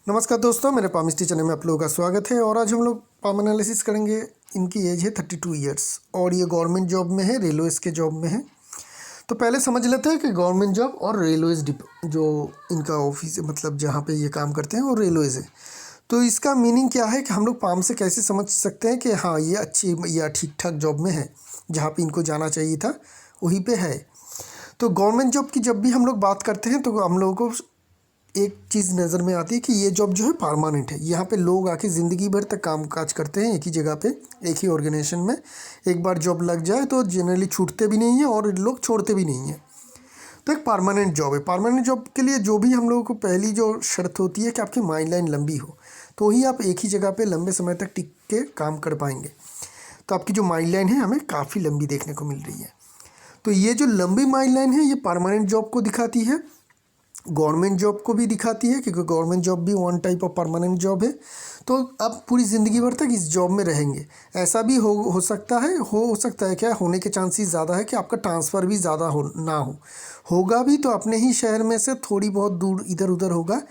नमस्कार दोस्तों, मेरे पाम हिस्ट्री चैनल में आप लोगों का स्वागत है। और आज हम लोग पाम एनालिसिस करेंगे। इनकी एज है 32 ईयर्स और ये गवर्नमेंट जॉब में है, रेलवेज़ के जॉब में है। तो पहले समझ लेते हैं कि गवर्नमेंट जॉब और रेलवेज़ जो इनका ऑफिस है, मतलब जहाँ पे ये काम करते हैं, वो रेलवेज़ है। तो इसका मीनिंग क्या है कि हम लोग पाम से कैसे समझ सकते हैं कि हाँ, ये अच्छी या ठीक ठाक जॉब में है, जहाँ पे इनको जाना चाहिए था वहीं पे है। तो गवर्नमेंट जॉब की जब भी हम लोग बात करते हैं तो हम लोगों को एक चीज़ नज़र में आती है कि ये जॉब जो है परमानेंट है। यहाँ पे लोग आके ज़िंदगी भर तक काम काज करते हैं एक ही जगह पे, एक ही ऑर्गेनाइजेशन में। एक बार जॉब लग जाए तो जनरली छूटते भी नहीं हैं और लोग छोड़ते भी नहीं हैं। तो एक परमानेंट जॉब है। परमानेंट जॉब के लिए जो भी हम लोगों को पहली जो शर्त होती है कि आपकी माइंड लाइन लंबी हो, तो ही आप एक ही जगह पर लंबे समय तक टिक के काम कर पाएंगे। तो आपकी जो माइंड लाइन है हमें काफ़ी लंबी देखने को मिल रही है। तो ये जो लंबी माइंड लाइन है ये परमानेंट जॉब को दिखाती है, गवर्नमेंट जॉब को भी दिखाती है, क्योंकि गवर्नमेंट जॉब भी one type of permanent job है। तो आप पूरी ज़िंदगी भर तक इस जॉब में रहेंगे। ऐसा भी हो सकता है, हो सकता है क्या होने के चांसेस ज़्यादा है कि आपका ट्रांसफ़र भी ज़्यादा ना होगा भी तो अपने ही शहर में से थोड़ी बहुत दूर इधर उधर होगा।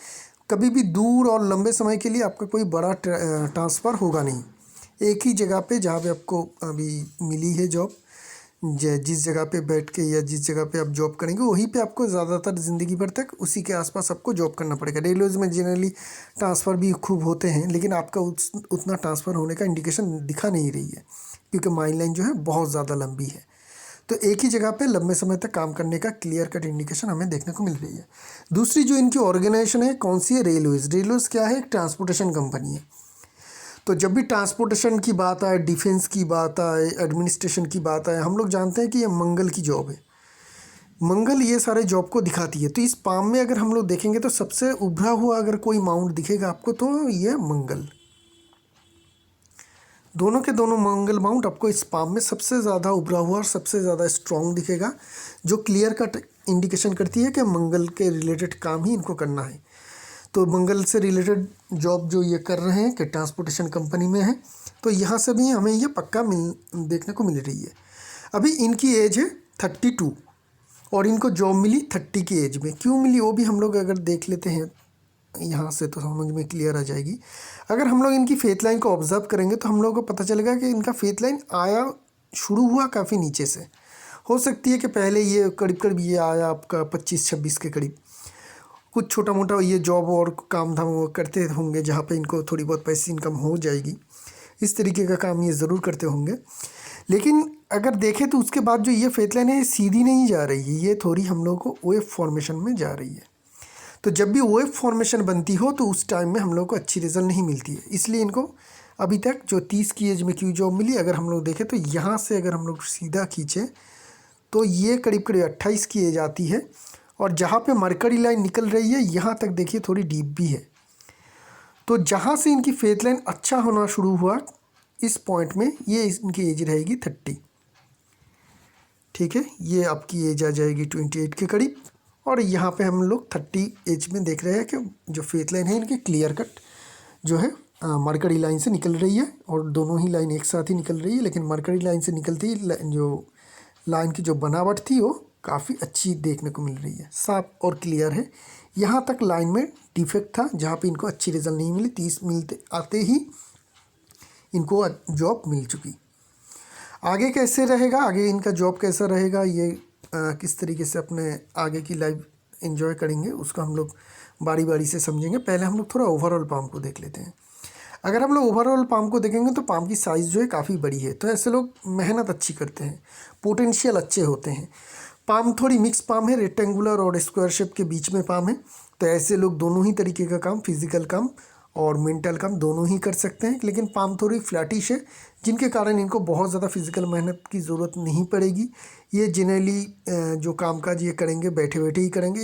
कभी भी दूर और लंबे समय के लिए आपका कोई बड़ा ट्रांसफ़र होगा नहीं। एक ही जगह पे जहाँ पे आपको अभी मिली है जॉब, जिस जगह पे बैठ के या जिस जगह पे आप जॉब करेंगे वहीं पे आपको ज़्यादातर ज़िंदगी भर तक उसी के आसपास आपको जॉब करना पड़ेगा। रेलवेज़ में जनरली ट्रांसफ़र भी खूब होते हैं, लेकिन आपका उतना ट्रांसफ़र होने का इंडिकेशन दिखा नहीं रही है, क्योंकि माइंड लाइन जो है बहुत ज़्यादा लंबी है। तो एक ही जगह पे लंबे समय तक काम करने का क्लियर कट इंडिकेशन हमें देखने को मिल रही है। दूसरी जो इनकी ऑर्गेनाइजेशन है कौन सी है? रेलवेज़ क्या है? एक ट्रांसपोर्टेशन कंपनी है। तो जब भी ट्रांसपोर्टेशन की बात आए, डिफेंस की बात आए, एडमिनिस्ट्रेशन की बात आए, हम लोग जानते हैं कि ये मंगल की जॉब है। मंगल ये सारे जॉब को दिखाती है। तो इस पाम में अगर हम लोग देखेंगे तो सबसे उभरा हुआ अगर कोई माउंट दिखेगा आपको तो ये मंगल। दोनों के दोनों मंगल माउंट आपको इस पाम में सबसे ज़्यादा उभरा हुआ और सबसे ज़्यादा स्ट्रॉन्ग दिखेगा, जो क्लियर कट इंडिकेशन करती है कि मंगल के रिलेटेड काम ही इनको करना है। तो मंगल से रिलेटेड जॉब जो ये कर रहे हैं कि ट्रांसपोर्टेशन कंपनी में है, तो यहाँ से भी हमें ये पक्का देखने को मिल रही है। अभी इनकी एज है 32 और इनको जॉब मिली 30 की एज में। क्यों मिली वो भी हम लोग अगर देख लेते हैं यहाँ से तो समझ में क्लियर आ जाएगी। अगर हम लोग इनकी फेथ लाइन को ऑब्जर्व करेंगे तो हम लोग को पता चलेगा कि इनका फेथ लाइन आया शुरू हुआ काफ़ी नीचे से। हो सकती है कि पहले ये करीब करीब ये आया आपका 25-26 के करीब, कुछ छोटा मोटा ये जॉब और काम धाम वो करते होंगे जहाँ पे इनको थोड़ी बहुत पैसे इनकम हो जाएगी, इस तरीके का काम ये ज़रूर करते होंगे। लेकिन अगर देखें तो उसके बाद जो ये फेथ लाइन है ये सीधी नहीं जा रही है, ये थोड़ी हम लोग को वेव फॉर्मेशन में जा रही है। तो जब भी वेव फॉर्मेशन बनती हो तो उस टाइम में हम लोग को अच्छी रिजल्ट नहीं मिलती है, इसलिए इनको अभी तक जो 30 की एज में क्यों जॉब मिली। अगर हम लोग देखें तो यहाँ से अगर हम लोग सीधा खींचें तो ये करीब करीब 28 की एज आती है, और जहाँ पे मरकरी लाइन निकल रही है यहाँ तक देखिए थोड़ी डीप भी है। तो जहाँ से इनकी फेथ लाइन अच्छा होना शुरू हुआ इस पॉइंट में ये इनकी एज रहेगी 30। ठीक है, ये आपकी एज आ जाएगी 28 के करीब, और यहाँ पे हम लोग 30 एज में देख रहे हैं कि जो फेथ लाइन है इनकी क्लियर कट जो है मरकरी लाइन से निकल रही है, और दोनों ही लाइन एक साथ ही निकल रही है। लेकिन मरकरी लाइन से निकलती ही जो लाइन की जो बनावट थी वो काफ़ी अच्छी देखने को मिल रही है, साफ और क्लियर है। यहाँ तक लाइन में डिफेक्ट था जहाँ पे इनको अच्छी रिजल्ट नहीं मिली, 30 मिलते आते ही इनको जॉब मिल चुकी। आगे कैसे रहेगा, आगे इनका जॉब कैसा रहेगा, ये किस तरीके से अपने आगे की लाइफ एंजॉय करेंगे उसका हम लोग बारी बारी से समझेंगे। पहले हम लोग थोड़ा ओवरऑल पाम को देख लेते हैं। अगर हम लोग ओवरऑल पाम को देखेंगे तो पाम की साइज़ जो है काफ़ी बड़ी है। तो ऐसे लोग मेहनत अच्छी करते हैं, पोटेंशियल अच्छे होते हैं। पाम थोड़ी मिक्स पाम है, रेक्टेंगुलर और स्क्वायर शेप के बीच में पाम है। तो ऐसे लोग दोनों ही तरीके का काम, फिजिकल काम और मेंटल काम दोनों ही कर सकते हैं। लेकिन पाम थोड़ी फ्लैटिश है, जिनके कारण इनको बहुत ज़्यादा फिजिकल मेहनत की ज़रूरत नहीं पड़ेगी। ये जनरली जो कामकाज ये करेंगे बैठे बैठे ही करेंगे,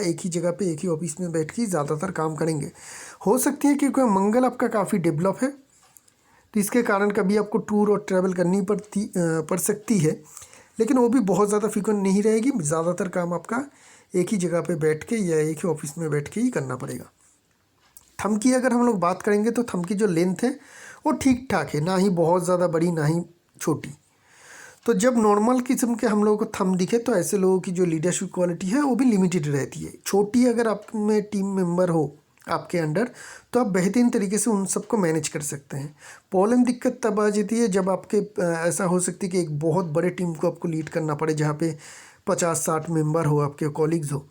एक ही जगह पे एक ही ऑफिस में बैठ के ज़्यादातर काम करेंगे। हो सकती है क्योंकि मंगल आपका काफ़ी डेवलप है, तो इसके कारण कभी आपको टूर और ट्रैवल करनी पड़ सकती है, लेकिन वो भी बहुत ज़्यादा फ्रीक्वेंट नहीं रहेगी। ज़्यादातर काम आपका एक ही जगह पे बैठ के या एक ही ऑफिस में बैठ के ही करना पड़ेगा। थंब की अगर हम लोग बात करेंगे तो थंब की जो लेंथ है वो ठीक ठाक है, ना ही बहुत ज़्यादा बड़ी ना ही छोटी। तो जब नॉर्मल किस्म के हम लोगों को थंब दिखे तो ऐसे लोगों की जो लीडरशिप क्वालिटी है वो भी लिमिटेड रहती है। छोटी अगर आप में टीम मेंबर हो आपके अंडर, तो आप बेहतरीन तरीके से उन सबको मैनेज कर सकते हैं। प्रॉब्लम दिक्कत तब आ जाती है जब आपके ऐसा हो सकती है कि एक बहुत बड़े टीम को आपको लीड करना पड़े, जहाँ पे 50-60 मेंबर हो, आपके कॉलीग्स हो,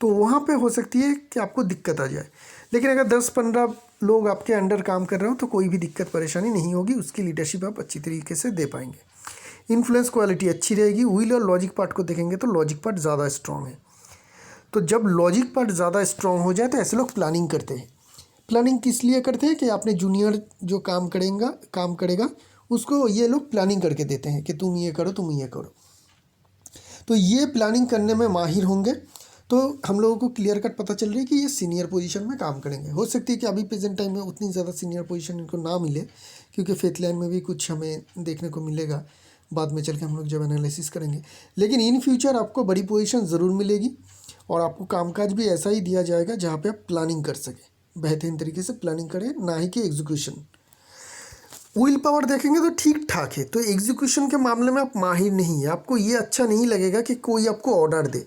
तो वहाँ पे हो सकती है कि आपको दिक्कत आ जाए। लेकिन अगर 10-15 लोग आपके अंडर काम कर रहे हो तो कोई भी दिक्कत परेशानी नहीं होगी, उसकी लीडरशिप आप अच्छी तरीके से दे पाएंगे। इन्फ्लुएंस क्वालिटी अच्छी रहेगी। व्हील और लॉजिक पार्ट को देखेंगे तो लॉजिक पार्ट ज़्यादा स्ट्रॉन्ग है। तो जब लॉजिक पार्ट ज़्यादा स्ट्रॉन्ग हो जाए तो ऐसे लोग प्लानिंग करते हैं। प्लानिंग किस लिए करते हैं कि आपने जूनियर जो काम करेगा उसको ये लोग प्लानिंग करके देते हैं कि तुम ये करो, तुम ये करो। तो ये प्लानिंग करने में माहिर होंगे, तो हम लोगों को क्लियर कट पता चल रही है कि ये सीनियर पोजीशन में काम करेंगे। हो सकती है कि अभी प्रेजेंट टाइम में उतनी ज़्यादा सीनियर पोजीशन इनको ना मिले, क्योंकि फेथ लाइन में भी कुछ हमें देखने को मिलेगा, बाद में चल के हम लोग जब एनालिसिस करेंगे। लेकिन इन फ्यूचर आपको बड़ी पोजीशन ज़रूर मिलेगी और आपको कामकाज भी ऐसा ही दिया जाएगा जहाँ पे आप प्लानिंग कर सकें, बेहतरीन तरीके से प्लानिंग करें, ना ही कि एग्जीक्यूशन। विल पावर देखेंगे तो ठीक ठाक है। तो एग्जीक्यूशन के मामले में आप माहिर नहीं है। आपको ये अच्छा नहीं लगेगा कि कोई आपको ऑर्डर दे,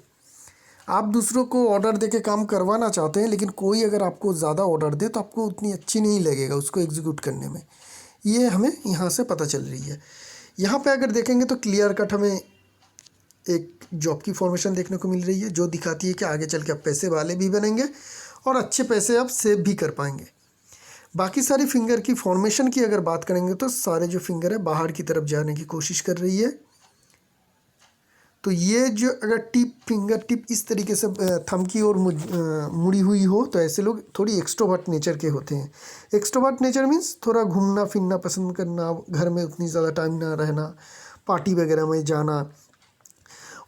आप दूसरों को ऑर्डर दे के काम करवाना चाहते हैं, लेकिन कोई अगर आपको ज़्यादा ऑर्डर दे तो आपको उतनी अच्छी नहीं लगेगा उसको एग्जीक्यूट करने में। ये हमें यहाँ से पता चल रही है। यहाँ पे अगर देखेंगे तो क्लियर कट हमें एक जॉब की फॉर्मेशन देखने को मिल रही है, जो दिखाती है कि आगे चल के आप पैसे वाले भी बनेंगे और अच्छे पैसे आप सेव भी कर पाएंगे। बाकी सारी फिंगर की फॉर्मेशन की अगर बात करेंगे तो सारे जो फिंगर है बाहर की तरफ जाने की कोशिश कर रही है। तो ये जो अगर फिंगर टिप इस तरीके से थंब की ओर मुड़ी हुई हो तो ऐसे लोग थोड़ी एक्सट्रोवर्ट नेचर के होते हैं। एक्सट्रोवर्ट नेचर मीन्स थोड़ा घूमना फिरना पसंद करना, घर में उतनी ज़्यादा टाइम ना रहना, पार्टी वगैरह में जाना।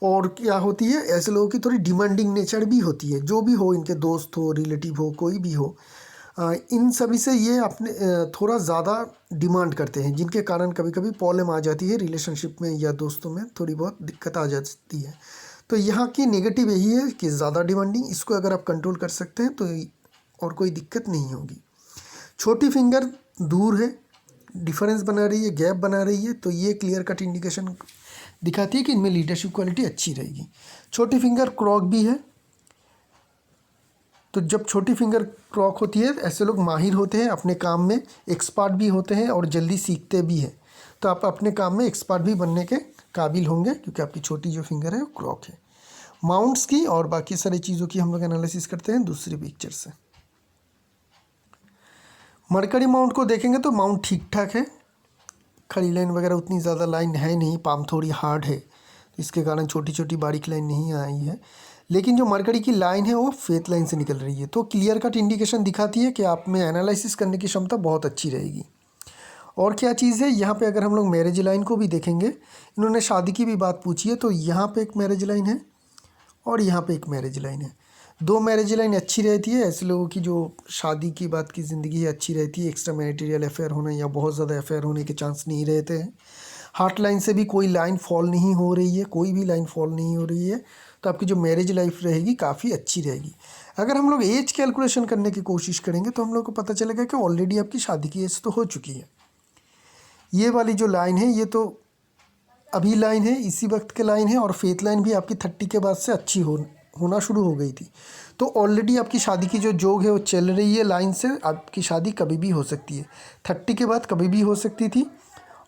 और क्या होती है, ऐसे लोगों की थोड़ी डिमांडिंग नेचर भी होती है। जो भी हो, इनके दोस्त हो, रिलेटिव हो, कोई भी हो, इन सभी से ये अपने थोड़ा ज़्यादा डिमांड करते हैं, जिनके कारण कभी कभी प्रॉब्लम आ जाती है रिलेशनशिप में या दोस्तों में, थोड़ी बहुत दिक्कत आ जाती है। तो यहाँ की नेगेटिव यही है कि ज़्यादा डिमांडिंग, इसको अगर आप कंट्रोल कर सकते हैं तो और कोई दिक्कत नहीं होगी। छोटी फिंगर दूर है, डिफरेंस बना रही है, गैप बना रही है, तो ये क्लियर कट इंडिकेशन दिखाती है कि इनमें लीडरशिप क्वालिटी अच्छी रहेगी। छोटी फिंगर क्रॉक भी है, तो जब छोटी फिंगर क्रॉक होती है ऐसे लोग माहिर होते हैं अपने काम में, एक्सपर्ट भी होते हैं और जल्दी सीखते भी हैं। तो आप अपने काम में एक्सपर्ट भी बनने के काबिल होंगे, क्योंकि आपकी छोटी जो फिंगर है वो क्रॉक है। माउंट्स की और बाकी सारी चीज़ों की हम लोग एनालिसिस करते हैं दूसरी पिक्चर से। मरकरी माउंट को देखेंगे तो माउंट ठीक ठाक है, खड़ी लाइन वगैरह उतनी ज़्यादा लाइन है नहीं, पाम थोड़ी हार्ड है, इसके कारण छोटी छोटी बारीक लाइन नहीं आई है। लेकिन जो मरकरी की लाइन है वो फेथ लाइन से निकल रही है, तो क्लियर कट इंडिकेशन दिखाती है कि आप में एनालिसिस करने की क्षमता बहुत अच्छी रहेगी। और क्या चीज़ है, यहाँ पे अगर हम लोग मैरिज लाइन को भी देखेंगे, इन्होंने शादी की भी बात पूछी है, तो यहाँ पे एक मैरिज लाइन है और यहाँ पे एक मैरिज लाइन है। दो मैरिज लाइन अच्छी रहती है, ऐसे लोगों की जो शादी की बात की ज़िंदगी है अच्छी रहती है, एक्स्ट्रा मैरिटरियल अफेयर होने या बहुत ज़्यादा अफेयर होने के चांस नहीं रहते हैं। हार्ट लाइन से भी कोई लाइन फॉल नहीं हो रही है, कोई भी लाइन फॉल नहीं हो रही है, तो आपकी जो मैरिज लाइफ रहेगी काफ़ी अच्छी रहेगी। अगर हम लोग एज कैलकुलेशन करने की कोशिश करेंगे तो हम लोग को पता चलेगा कि ऑलरेडी आपकी शादी की एज तो हो चुकी है। ये वाली जो लाइन है ये तो अभी लाइन है, इसी वक्त के लाइन है, और फेथ लाइन भी आपकी 30 के बाद से अच्छी होना शुरू हो गई थी। तो ऑलरेडी आपकी शादी की जो जोग है वो चल रही है लाइन से, आपकी शादी कभी भी हो सकती है, 30 के बाद कभी भी हो सकती थी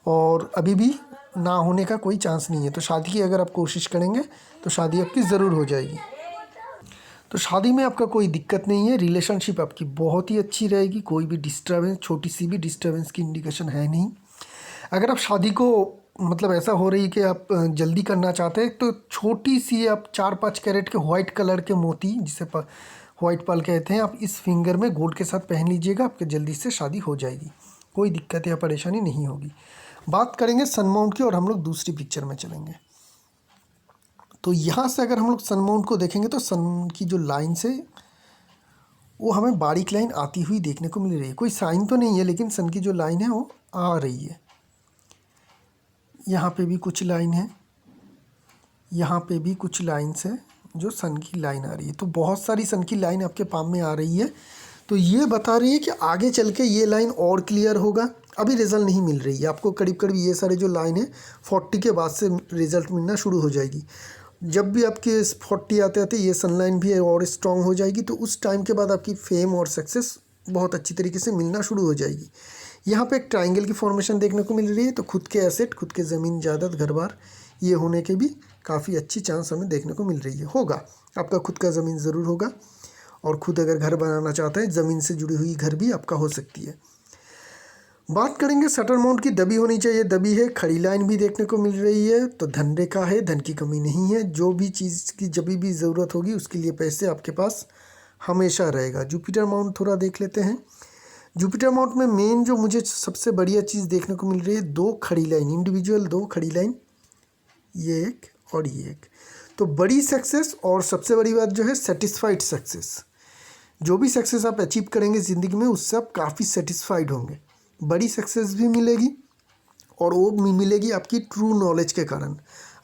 और अभी भी ना होने का कोई चांस नहीं है। तो शादी की अगर आप कोशिश करेंगे तो शादी आपकी ज़रूर हो जाएगी। तो शादी में आपका कोई दिक्कत नहीं है, रिलेशनशिप आपकी बहुत ही अच्छी रहेगी, कोई भी डिस्टर्बेंस, छोटी सी भी डिस्टर्बेंस की इंडिकेशन है नहीं। अगर आप शादी को मतलब ऐसा हो रही है कि आप जल्दी करना चाहते हैं तो छोटी सी आप 4-5 कैरेट के वाइट कलर के मोती, जिसे वाइट पर्ल कहते हैं, आप इस फिंगर में गोल्ड के साथ पहन लीजिएगा, आपके जल्दी से शादी हो जाएगी, कोई दिक्कत या परेशानी नहीं होगी। बात करेंगे सन माउंट की और हम लोग दूसरी पिक्चर में चलेंगे। तो यहाँ से अगर हम लोग सन माउंट को देखेंगे तो सन की जो लाइन से वो हमें बारीक लाइन आती हुई देखने को मिल रही है, कोई साइन तो नहीं है लेकिन सन की जो लाइन है वो आ रही है। यहाँ पे भी कुछ लाइन है, यहाँ पे भी कुछ लाइन्स है जो सन की लाइन आ रही है, तो बहुत सारी सन की लाइन आपके पाम में आ रही है। तो ये बता रही है कि आगे चल के ये लाइन और क्लियर होगा, अभी रिज़ल्ट नहीं मिल रही है आपको। करीब करीब ये सारे जो लाइन है 40 के बाद से रिज़ल्ट मिलना शुरू हो जाएगी। जब भी आपके 40 आते आते ये सनलाइन भी और स्ट्रांग हो जाएगी, तो उस टाइम के बाद आपकी फेम और सक्सेस बहुत अच्छी तरीके से मिलना शुरू हो जाएगी। यहाँ पे एक ट्रायंगल की फॉर्मेशन देखने को मिल रही है, तो खुद के एसेट, खुद के ज़मीन जायदाद, घर बार ये होने के भी काफ़ी अच्छी चांस हमें देखने को मिल रही है। होगा, आपका खुद का ज़मीन ज़रूर होगा, और खुद अगर घर बनाना चाहते हैं, ज़मीन से जुड़ी हुई घर भी आपका हो सकती है। बात करेंगे शटर माउंट की, दबी होनी चाहिए, दबी है। खड़ी लाइन भी देखने को मिल रही है, तो धन रेखा है, धन की कमी नहीं है। जो भी चीज़ की जब भी ज़रूरत होगी उसके लिए पैसे आपके पास हमेशा रहेगा। जुपिटर माउंट थोड़ा देख लेते हैं। जुपिटर माउंट में मेन जो मुझे सबसे बढ़िया चीज़ देखने को मिल रही है, 2 खड़ी लाइन, इंडिविजुअल 2 खड़ी लाइन, ये एक और ये एक। तो बड़ी सक्सेस, और सबसे बड़ी बात जो है सेटिस्फाइड सक्सेस। जो भी सक्सेस आप अचीव करेंगे ज़िंदगी में, उससे आप काफ़ी सेटिस्फाइड होंगे। बड़ी सक्सेस भी मिलेगी, और वो भी मिलेगी आपकी ट्रू नॉलेज के कारण।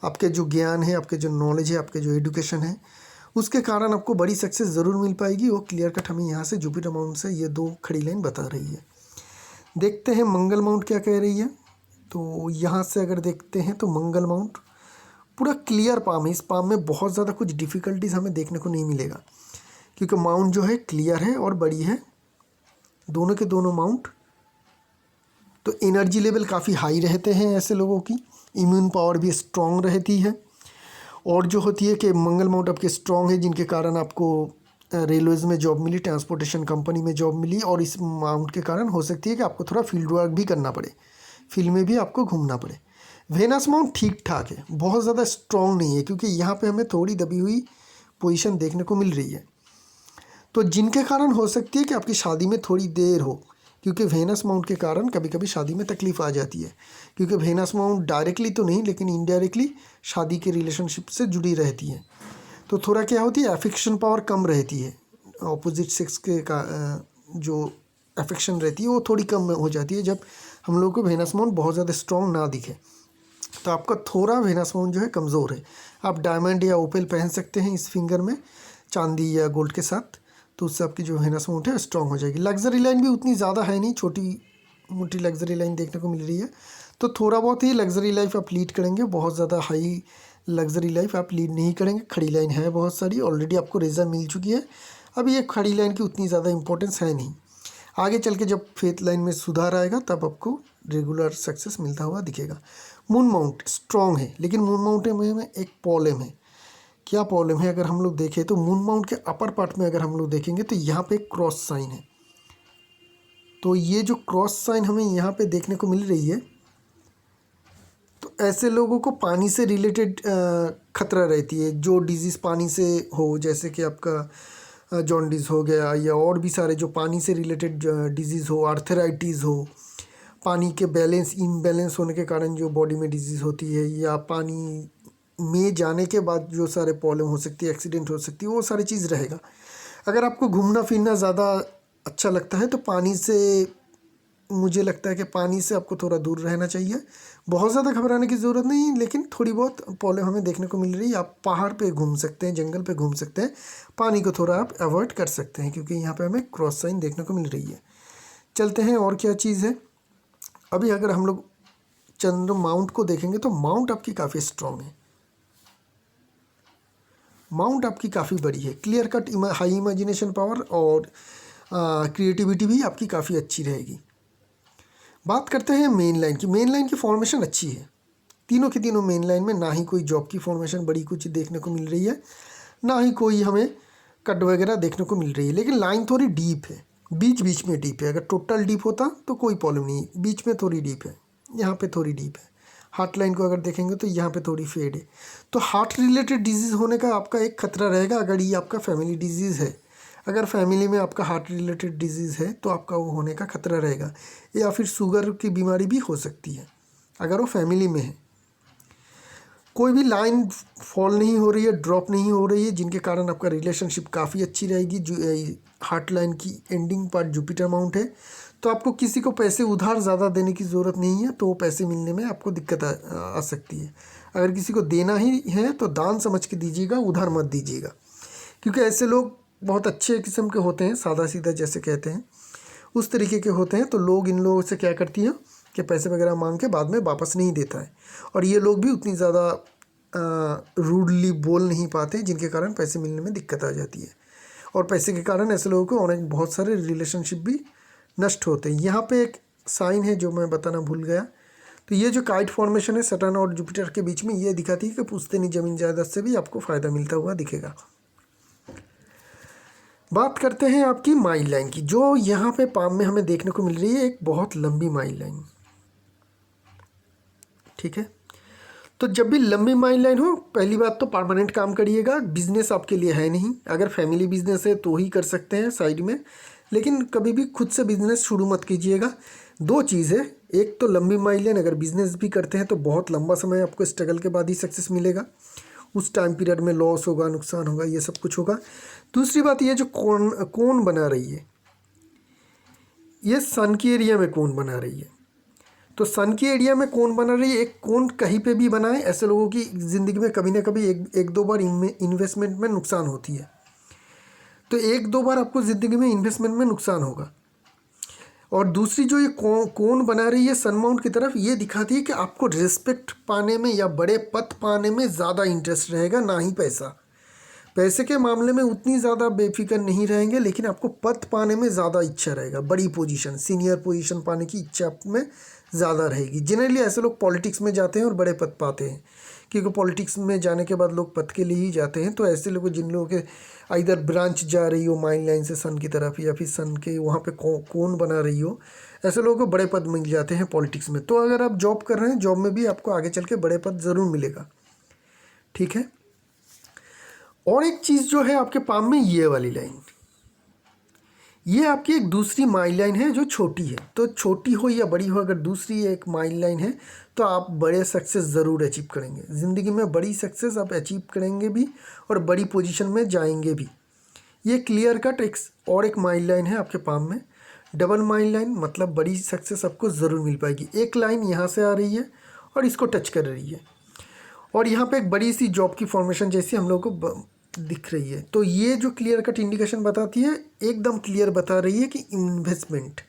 आपके जो ज्ञान है, आपके जो नॉलेज है, आपके जो एजुकेशन है, उसके कारण आपको बड़ी सक्सेस ज़रूर मिल पाएगी। वो क्लियर कट हमें यहाँ से जुपिटर माउंट से ये 2 खड़ी लाइन बता रही है। देखते हैं मंगल माउंट क्या कह रही है। तो यहाँ से अगर देखते हैं तो मंगल माउंट पूरा क्लियर पाम है। इस पाम में बहुत ज़्यादा कुछ डिफ़िकल्टीज हमें देखने को नहीं मिलेगा, क्योंकि माउंट जो है क्लियर है और बड़ी है, दोनों के दोनों माउंट। तो एनर्जी लेवल काफ़ी हाई रहते हैं ऐसे लोगों की, इम्यून पावर भी स्ट्रॉन्ग रहती है। और जो होती है कि मंगल माउंट आपके स्ट्रॉन्ग है, जिनके कारण आपको रेलवेज़ में जॉब मिली, ट्रांसपोर्टेशन कंपनी में जॉब मिली, और इस माउंट के कारण हो सकती है कि आपको थोड़ा फील्ड वर्क भी करना पड़े, फील्ड में भी आपको घूमना पड़े। वेनस माउंट ठीक ठाक है, बहुत ज़्यादा स्ट्रॉन्ग नहीं है, क्योंकि यहाँ पे हमें थोड़ी दबी हुई पोजीशन देखने को मिल रही है। तो जिनके कारण हो सकती है कि आपकी शादी में थोड़ी देर हो, क्योंकि वेनस माउंट के कारण कभी कभी शादी में तकलीफ़ आ जाती है। क्योंकि वेनस माउंट डायरेक्टली तो नहीं, लेकिन इनडायरेक्टली शादी के रिलेशनशिप से जुड़ी रहती है। तो थोड़ा क्या होती है, अफेक्शन पावर कम रहती है, ऑपोजिट सेक्स के का जो अफेक्शन रहती है वो थोड़ी कम हो जाती है, जब हम लोग को वेनस माउंट बहुत ज़्यादा स्ट्रॉन्ग ना दिखे। तो आपका थोड़ा वेनस माउंट जो है कमज़ोर है। आप डायमंड या ओपेल पहन सकते हैं इस फिंगर में, चांदी या गोल्ड के साथ, तो उससे आपकी जो वेनस माउंट है स्ट्रॉन्ग हो जाएगी। लग्जरी लाइन भी उतनी ज़्यादा है नहीं, छोटी मोटी लग्जरी लाइन देखने को मिल रही है। तो थोड़ा बहुत ही लग्जरी लाइफ आप लीड करेंगे, बहुत ज़्यादा हाई लग्जरी लाइफ आप लीड नहीं करेंगे। खड़ी लाइन है बहुत सारी, ऑलरेडी आपको रेज़ा मिल चुकी है। अभी ये खड़ी लाइन की उतनी ज़्यादा इंपॉर्टेंस है नहीं, आगे चल के जब फेथ लाइन में सुधार आएगा तब आपको रेगुलर सक्सेस मिलता हुआ दिखेगा। मून माउंट स्ट्रॉन्ग है, लेकिन मून माउंट में एक प्रॉब्लम है। क्या प्रॉब्लम है, अगर हम लोग देखें तो मून माउंट के अपर पार्ट में अगर हम लोग देखेंगे तो यहाँ पे एक क्रॉस साइन है। तो ये जो क्रॉस साइन हमें यहाँ पे देखने को मिल रही है, तो ऐसे लोगों को पानी से रिलेटेड खतरा रहती है। जो डिजीज़ पानी से हो, जैसे कि आपका जॉन्डिस हो गया, या और भी सारे जो पानी से रिलेटेड डिजीज़ हो, आर्थराइटिस हो, पानी के बैलेंस इम्बैलेंस होने के कारण जो बॉडी में डिजीज़ होती है, या पानी में जाने के बाद जो सारे प्रॉब्लम हो सकती है, एक्सीडेंट हो सकती है, वो सारी चीज़ रहेगा। अगर आपको घूमना फिरना ज़्यादा अच्छा लगता है तो पानी से, मुझे लगता है कि पानी से आपको थोड़ा दूर रहना चाहिए। बहुत ज़्यादा घबराने की ज़रूरत नहीं, लेकिन थोड़ी बहुत प्रॉब्लम हमें देखने को मिल रही है। आप पहाड़ पे घूम सकते हैं, जंगल पे घूम सकते हैं, पानी को थोड़ा आप अवॉइड कर सकते हैं, क्योंकि यहाँ पे हमें क्रॉस साइन देखने को मिल रही है। चलते हैं और क्या चीज़ है। अभी अगर हम लोग चंद्र माउंट को देखेंगे तो माउंट आपकी काफ़ी स्ट्रॉन्ग है, माउंट आपकी काफ़ी बड़ी है, clear cut high imagination power और क्रिएटिविटी भी आपकी काफ़ी अच्छी रहेगी। बात करते हैं मेन लाइन की। मेन लाइन की फॉर्मेशन अच्छी है, तीनों की तीनों मेन लाइन में ना ही कोई जॉब की फॉर्मेशन बड़ी कुछ देखने को मिल रही है, ना ही कोई हमें कट वगैरह देखने को मिल रही है। लेकिन लाइन थोड़ी डीप है, बीच बीच में डीप है। अगर टोटल डीप होता तो कोई प्रॉब्लम नहीं, बीच में थोड़ी डीप है, यहाँ पे थोड़ी डीप है। हार्ट लाइन को अगर देखेंगे तो यहाँ पे थोड़ी फेड है। तो हार्ट रिलेटेड डिजीज़ होने का आपका एक खतरा रहेगा, अगर ये आपका फैमिली डिजीज़ है। अगर फैमिली में आपका हार्ट रिलेटेड डिजीज़ है तो आपका वो होने का खतरा रहेगा, या फिर शुगर की बीमारी भी हो सकती है अगर वो फैमिली में है। कोई भी लाइन फॉल नहीं हो रही है, ड्रॉप नहीं हो रही है, जिनके कारण आपका रिलेशनशिप काफ़ी अच्छी रहेगी। जो हार्ट लाइन की एंडिंग पार्ट जुपिटर माउंट है, तो आपको किसी को पैसे उधार ज़्यादा देने की ज़रूरत नहीं है, तो वो पैसे मिलने में आपको दिक्कत आ सकती है। अगर किसी को देना ही है तो दान समझ के दीजिएगा, उधार मत दीजिएगा, क्योंकि ऐसे लोग बहुत अच्छे किस्म के होते हैं, सादा सीधा जैसे कहते हैं उस तरीके के होते हैं। तो लोग इन लोगों से क्या करती हैं कि पैसे वगैरह मांग के बाद में वापस नहीं देता है, और ये लोग भी उतनी ज़्यादा रूडली बोल नहीं पाते, जिनके कारण पैसे मिलने में दिक्कत आ जाती है। और पैसे के कारण ऐसे लोगों को अनेक बहुत सारे रिलेशनशिप भी नष्ट होते हैं। यहाँ पे एक साइन है जो मैं बताना भूल गया। तो ये जो काइट फॉर्मेशन है सैटर्न और जुपिटर के बीच में, ये दिखाती है कि पुश्तैनी ज़मीन जायदाद से भी आपको फ़ायदा मिलता हुआ दिखेगा। बात करते हैं आपकी माइल लाइन की, जो यहाँ पे पाम में हमें देखने को मिल रही है, एक बहुत लंबी माइल लाइन। ठीक है, तो जब भी लंबी माइल लाइन हो, पहली बात तो परमानेंट काम करिएगा। बिजनेस आपके लिए है नहीं, अगर फैमिली बिजनेस है तो ही कर सकते हैं साइड में, लेकिन कभी भी खुद से बिजनेस शुरू मत कीजिएगा। दो चीज़ है, एक तो लंबी माइल लाइन, अगर बिजनेस भी करते हैं तो बहुत लंबा समय आपको स्ट्रगल के बाद ही सक्सेस मिलेगा। उस टाइम पीरियड में लॉस होगा, नुकसान होगा, ये सब कुछ होगा। दूसरी बात ये जो कौन बना रही है, ये सन की एरिया में कौन बना रही है। तो सन के एरिया में कौन बना रही है, एक कौन कहीं पे भी बनाए, ऐसे लोगों की ज़िंदगी में कभी ना कभी एक दो बार इन्वेस्टमेंट में नुकसान होती है। तो एक दो बार आपको ज़िंदगी में इन्वेस्टमेंट में नुकसान होगा। और दूसरी जो ये कौन बना रही है सन माउंट की तरफ, ये दिखाती है कि आपको रिस्पेक्ट पाने में या बड़े पद पाने में ज़्यादा इंटरेस्ट रहेगा, ना ही पैसा। पैसे के मामले में उतनी ज़्यादा बेफिक्र नहीं रहेंगे, लेकिन आपको पद पाने में ज़्यादा इच्छा रहेगा। बड़ी पोजीशन, सीनियर पोजीशन पाने की इच्छा आप में ज़्यादा रहेगी। जनरली ऐसे लोग पॉलिटिक्स में जाते हैं और बड़े पद पाते हैं, क्योंकि पॉलिटिक्स में जाने के बाद लोग पद के लिए ही जाते हैं। तो ऐसे लोग, जिन लोगों के इधर ब्रांच जा रही हो माइल लाइन से सन की तरफ, या फिर सन के वहाँ पे कौन बना रही हो, ऐसे लोगों को बड़े पद मिल जाते हैं पॉलिटिक्स में। तो अगर आप जॉब कर रहे हैं, जॉब में भी आपको आगे चल के बड़े पद ज़रूर मिलेगा। ठीक है, और एक चीज़ जो है आपके पाम में, ये वाली लाइन, ये आपकी एक दूसरी माइल लाइन है जो छोटी है। तो छोटी हो या बड़ी हो, अगर दूसरी एक माइल लाइन है तो आप बड़े सक्सेस ज़रूर अचीव करेंगे ज़िंदगी में। बड़ी सक्सेस आप अचीव करेंगे भी और बड़ी पोजीशन में जाएंगे भी। ये क्लियर कट एक माइल लाइन है आपके पाम में। डबल माइल लाइन मतलब बड़ी सक्सेस आपको ज़रूर मिल पाएगी। एक लाइन यहाँ से आ रही है और इसको टच कर रही है, और यहाँ पे एक बड़ी सी जॉब की फॉर्मेशन जैसी हम लोग को दिख रही है। तो ये जो क्लियर कट इंडिकेशन बताती है, एकदम क्लियर बता रही है कि इन्वेस्टमेंट,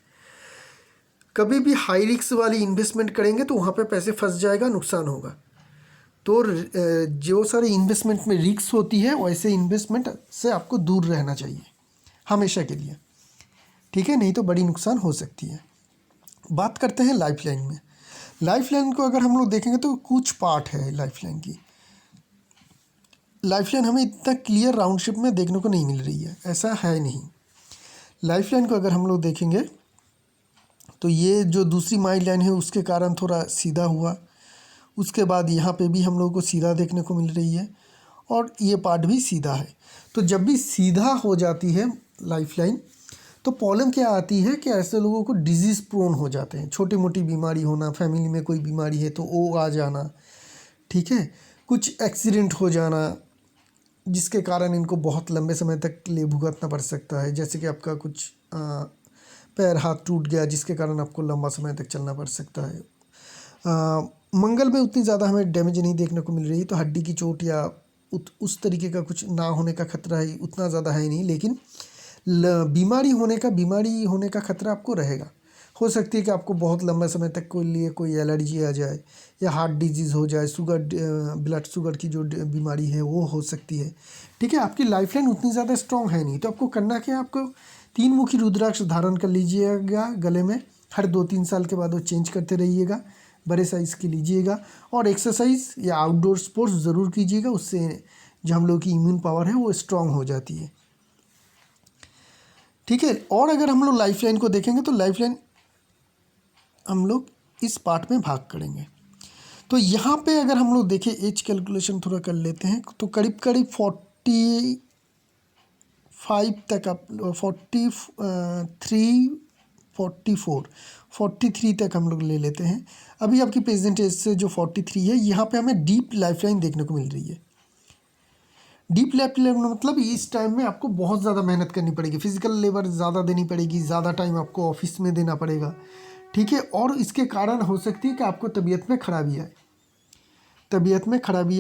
कभी भी हाई रिस्क वाली इन्वेस्टमेंट करेंगे तो वहाँ पे पैसे फंस जाएगा, नुकसान होगा। तो जो सारी इन्वेस्टमेंट में रिस्क होती है, वैसे इन्वेस्टमेंट से आपको दूर रहना चाहिए हमेशा के लिए। ठीक है, नहीं तो बड़ी नुकसान हो सकती है। बात करते हैं लाइफ लाइन में। लाइफ लाइन को अगर हम लोग देखेंगे तो कुछ पार्ट है लाइफ लाइन की। लाइफ लाइन हमें इतना क्लियर राउंड शेप में देखने को नहीं मिल रही है, ऐसा है नहीं। लाइफ लाइन को अगर हम लोग देखेंगे तो ये जो दूसरी माइल लाइन है उसके कारण थोड़ा सीधा हुआ, उसके बाद यहाँ पे भी हम लोगों को सीधा देखने को मिल रही है, और ये पार्ट भी सीधा है। तो जब भी सीधा हो जाती है लाइफ लाइन, तो प्रॉब्लम क्या आती है कि ऐसे लोगों को डिजीज़ प्रोन हो जाते हैं। छोटी मोटी बीमारी होना, फैमिली में कोई बीमारी है तो वो आ जाना, ठीक है, कुछ एक्सीडेंट हो जाना, जिसके कारण इनको बहुत लंबे समय तक लिए भुगतना पड़ सकता है। जैसे कि आपका कुछ पैर हाथ टूट गया, जिसके कारण आपको लंबा समय तक चलना पड़ सकता है। मंगल में उतनी ज़्यादा हमें डैमेज नहीं देखने को मिल रही, तो हड्डी की चोट या उस तरीके का कुछ ना होने का खतरा है, उतना ज़्यादा है नहीं। लेकिन बीमारी होने का खतरा आपको रहेगा। हो सकती है कि आपको बहुत लंबे समय तक कोई एलर्जी आ जाए, या हार्ट डिजीज़ हो जाए, ब्लड शुगर की जो बीमारी है वो हो सकती है। ठीक है, आपकी लाइफ लाइन उतनी ज़्यादा स्ट्रॉन्ग है नहीं, तो आपको करना क्या है, आपको 3 मुखी रुद्राक्ष धारण कर लीजिएगा गले में। हर 2-3 साल के बाद वो चेंज करते रहिएगा, बड़े साइज़ के लीजिएगा। और एक्सरसाइज या आउटडोर स्पोर्ट्स ज़रूर कीजिएगा, उससे जो हम लोग की इम्यून पावर है वो स्ट्रॉन्ग हो जाती है। ठीक है, और अगर हम लोग लाइफ लाइन को देखेंगे तो लाइफ लाइन हम लोग इस पार्ट में भाग करेंगे। तो यहाँ पे अगर हम लोग देखें, एज कैलकुलेशन थोड़ा कर लेते हैं, तो करीब 45 तक आप 43 तक हम लोग ले लेते हैं। अभी आपकी प्रेजेंट एज से जो 43 है, यहाँ पे हमें डीप लाइफ लाइन देखने को मिल रही है। डीप लाइफ लाइन मतलब इस टाइम में आपको बहुत ज़्यादा मेहनत करनी पड़ेगी, फिजिकल लेबर ज़्यादा देनी पड़ेगी, ज़्यादा टाइम आपको ऑफिस में देना पड़ेगा। ठीक है, और इसके कारण हो सकती है कि आपको तबीयत में खराबी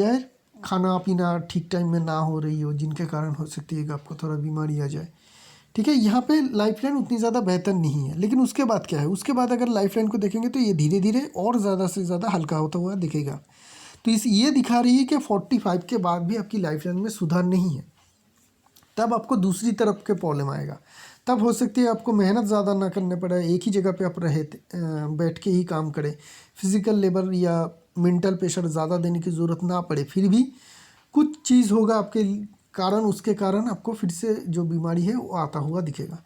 आए, खाना पीना ठीक टाइम में ना हो रही हो, जिनके कारण हो सकती है कि आपको थोड़ा बीमारी आ जाए। ठीक है, यहाँ पे लाइफ लाइन उतनी ज़्यादा बेहतर नहीं है। लेकिन उसके बाद क्या है, उसके बाद अगर लाइफ लाइन को देखेंगे तो ये धीरे धीरे और ज़्यादा से ज़्यादा हल्का होता हुआ दिखेगा। तो इस ये दिखा रही है कि 45 के बाद भी आपकी लाइफ लाइन में सुधार नहीं है, तब आपको दूसरी तरफ के प्रॉब्लम आएगा। तब हो सकती है आपको मेहनत ज़्यादा ना करने पड़े, एक ही जगह पे आप बैठ के ही काम करें, फिज़िकल लेबर या मेंटल प्रेशर ज़्यादा देने की ज़रूरत ना पड़े, फिर भी कुछ चीज़ होगा आपके कारण, उसके कारण आपको फिर से जो बीमारी है वो आता हुआ दिखेगा।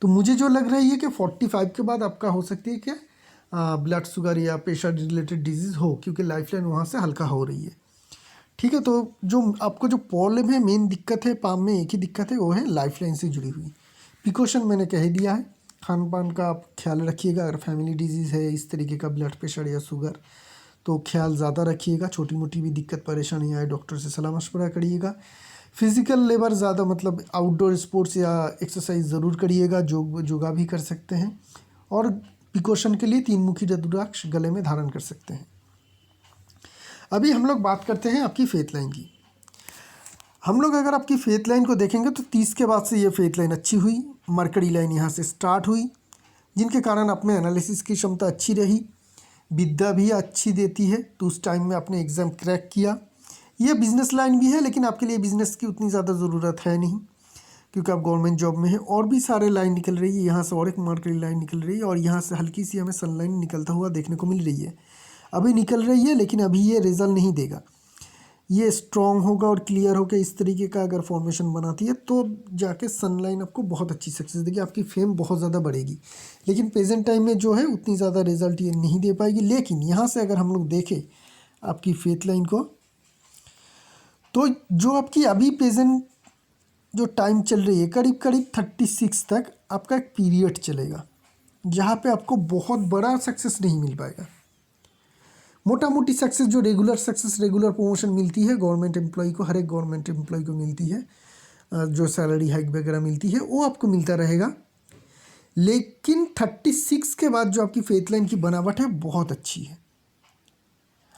तो मुझे जो लग रही है कि 45 के बाद आपका हो सकती है कि ब्लड शुगर या प्रेशर रिलेटेड डिजीज़ हो, क्योंकि लाइफ लाइन वहाँ से हल्का हो रही है। ठीक है, तो जो आपको जो प्रॉब्लम है, मेन दिक्कत है पाम में, एक ही दिक्कत है, वो है लाइफ लाइन से जुड़ी हुई। प्रिकॉशन मैंने कह दिया है, खान पान का आप ख्याल रखिएगा। अगर फैमिली डिजीज़ है इस तरीके का, ब्लड प्रेशर या शुगर, तो ख्याल ज़्यादा रखिएगा। छोटी मोटी भी दिक्कत परेशानी आए डॉक्टर से सलाह मशवरा करिएगा। फिज़िकल लेबर ज़्यादा मतलब आउटडोर स्पोर्ट्स या एक्सरसाइज ज़रूर करिएगा, योगा भी कर सकते हैं। और प्रिकॉशन के लिए 3 मुखी रुद्राक्ष गले में धारण कर सकते हैं। अभी हम लोग बात करते हैं आपकी फेथ लाइन की। हम लोग अगर आपकी फेथ लाइन को देखेंगे तो 30 के बाद से ये फेथ लाइन अच्छी हुई, मरकरी लाइन यहाँ से स्टार्ट हुई, जिनके कारण आप में एनालिसिस की क्षमता अच्छी रही, विद्या भी अच्छी देती है, तो उस टाइम में आपने एग्ज़ाम क्रैक किया। ये बिज़नेस लाइन भी है, लेकिन आपके लिए बिज़नेस की उतनी ज़्यादा ज़रूरत है नहीं, क्योंकि आप गवर्नमेंट जॉब में हैं। और भी सारे लाइन निकल रही है, यहाँ से और एक मरकरी लाइन निकल रही है, और यहाँ से हल्की सी हमें सन लाइन निकलता हुआ देखने को मिल रही है। अभी निकल रही है, लेकिन अभी ये रिजल्ट नहीं देगा। ये स्ट्रॉन्ग होगा और क्लियर होकर इस तरीके का अगर फॉर्मेशन बनाती है, तो जाके सनलाइन आपको बहुत अच्छी सक्सेस देगी, आपकी फेम बहुत ज़्यादा बढ़ेगी। लेकिन प्रेजेंट टाइम में जो है उतनी ज़्यादा रिजल्ट ये नहीं दे पाएगी। लेकिन यहाँ से अगर हम लोग देखें आपकी फेथ लाइन को, तो जो आपकी अभी प्रेजेंट जो टाइम चल रही है, करीब करीब 36 तक आपका एक पीरियड चलेगा, जहाँ पे आपको बहुत बड़ा सक्सेस नहीं मिल पाएगा। मोटा मोटी सक्सेस, जो रेगुलर सक्सेस, रेगुलर प्रमोशन मिलती है गवर्नमेंट एम्प्लॉय को, हर एक गवर्नमेंट एम्प्लॉय को मिलती है, जो सैलरी हाइक वगैरह मिलती है वो आपको मिलता रहेगा। लेकिन 36 के बाद जो आपकी फेथ लाइन की बनावट है बहुत अच्छी है।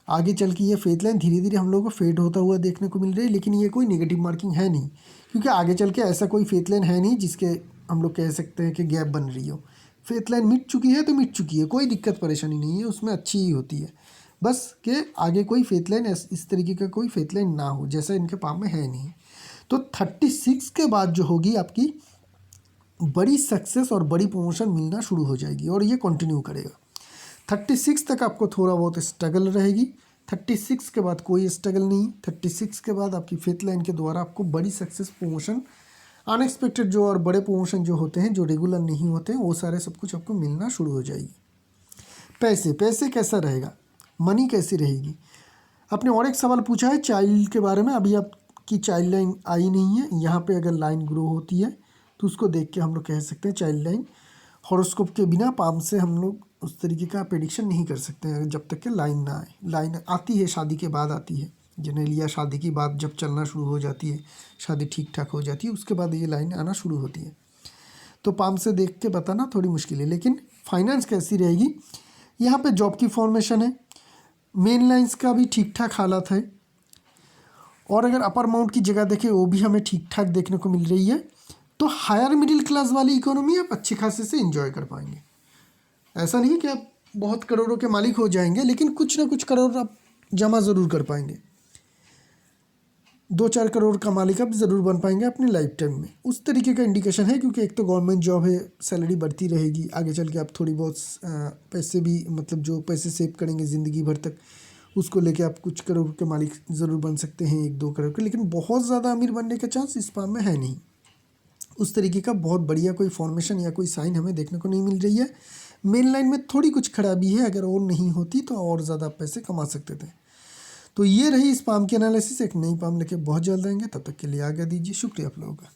आगे चल के ये फेथ लाइन धीरे धीरे हम लोगों को फेड होता हुआ देखने को मिल रही है, लेकिन ये कोई नेगेटिव मार्किंग है नहीं, क्योंकि आगे चल के ऐसा कोई फेथ लाइन है नहीं जिसके हम लोग कह सकते हैं कि गैप बन रही हो। फेथ लाइन मिट चुकी है तो मिट चुकी है, कोई दिक्कत परेशानी नहीं है, उसमें अच्छी ही होती है। बस कि आगे कोई फेथ लाइन इस तरीके का कोई फेथ लाइन ना हो, जैसा इनके पाम में है नहीं। तो 36 के बाद जो होगी आपकी बड़ी सक्सेस और बड़ी प्रमोशन मिलना शुरू हो जाएगी, और ये कंटिन्यू करेगा। 36 तक आपको थोड़ा बहुत स्ट्रगल रहेगी, 36 के बाद कोई स्ट्रगल नहीं। 36 के बाद आपकी फेथ लाइन के द्वारा आपको बड़ी सक्सेस, प्रमोशन, अनएक्सपेक्टेड जो और बड़े प्रमोशन जो होते हैं, जो रेगुलर नहीं होते हैं, वो सारे सब कुछ आपको मिलना शुरू हो जाएगी। पैसे कैसा रहेगा, मनी कैसी रहेगी। आपने और एक सवाल पूछा है चाइल्ड के बारे में, अभी आपकी चाइल्ड लाइन आई नहीं है। यहाँ पे अगर लाइन ग्रो होती है तो उसको देख के हम लोग कह सकते हैं चाइल्ड लाइन। हॉरोस्कोप के बिना पाम से हम लोग उस तरीके का प्रेडिक्शन नहीं कर सकते हैं जब तक कि लाइन ना आए। लाइन आती है शादी के बाद आती है, जनरली, या शादी की बात जब चलना शुरू हो जाती है, शादी ठीक ठाक हो जाती है, उसके बाद ये लाइन आना शुरू होती है। तो पाम से देख के बताना थोड़ी मुश्किल है। लेकिन फाइनेंस कैसी रहेगी, यहाँ पे जॉब की फॉर्मेशन है, मेन लाइंस का भी ठीक ठाक हालत है, और अगर अपर माउंट की जगह देखें वो भी हमें ठीक ठाक देखने को मिल रही है। तो हायर मिडिल क्लास वाली इकोनॉमी आप अच्छे खासे से एंजॉय कर पाएंगे। ऐसा नहीं कि आप बहुत करोड़ों के मालिक हो जाएंगे, लेकिन कुछ ना कुछ करोड़ आप जमा ज़रूर कर पाएंगे। 2-4 करोड़ का मालिक आप ज़रूर बन पाएंगे अपने लाइफ टाइम में, उस तरीके का इंडिकेशन है। क्योंकि एक तो गवर्नमेंट जॉब है, सैलरी बढ़ती रहेगी, आगे चल के आप थोड़ी बहुत पैसे भी, मतलब जो पैसे सेव करेंगे ज़िंदगी भर तक, उसको लेके आप कुछ करोड़ के मालिक ज़रूर बन सकते हैं, 1-2 करोड़ के। लेकिन बहुत ज़्यादा अमीर बनने का चांस इस पाम में है नहीं। उस तरीके का बहुत बढ़िया कोई फॉर्मेशन या कोई साइन हमें देखने को नहीं मिल रही है। मेन लाइन में थोड़ी कुछ खराबी है, अगर वो नहीं होती तो और ज़्यादा पैसे कमा सकते थे। तो ये रही इस पाम की एनालिसिस। एक नई पाम लेके बहुत जल्द आएंगे, तब तक के लिए आज्ञा दीजिए। शुक्रिया आप लोगों का।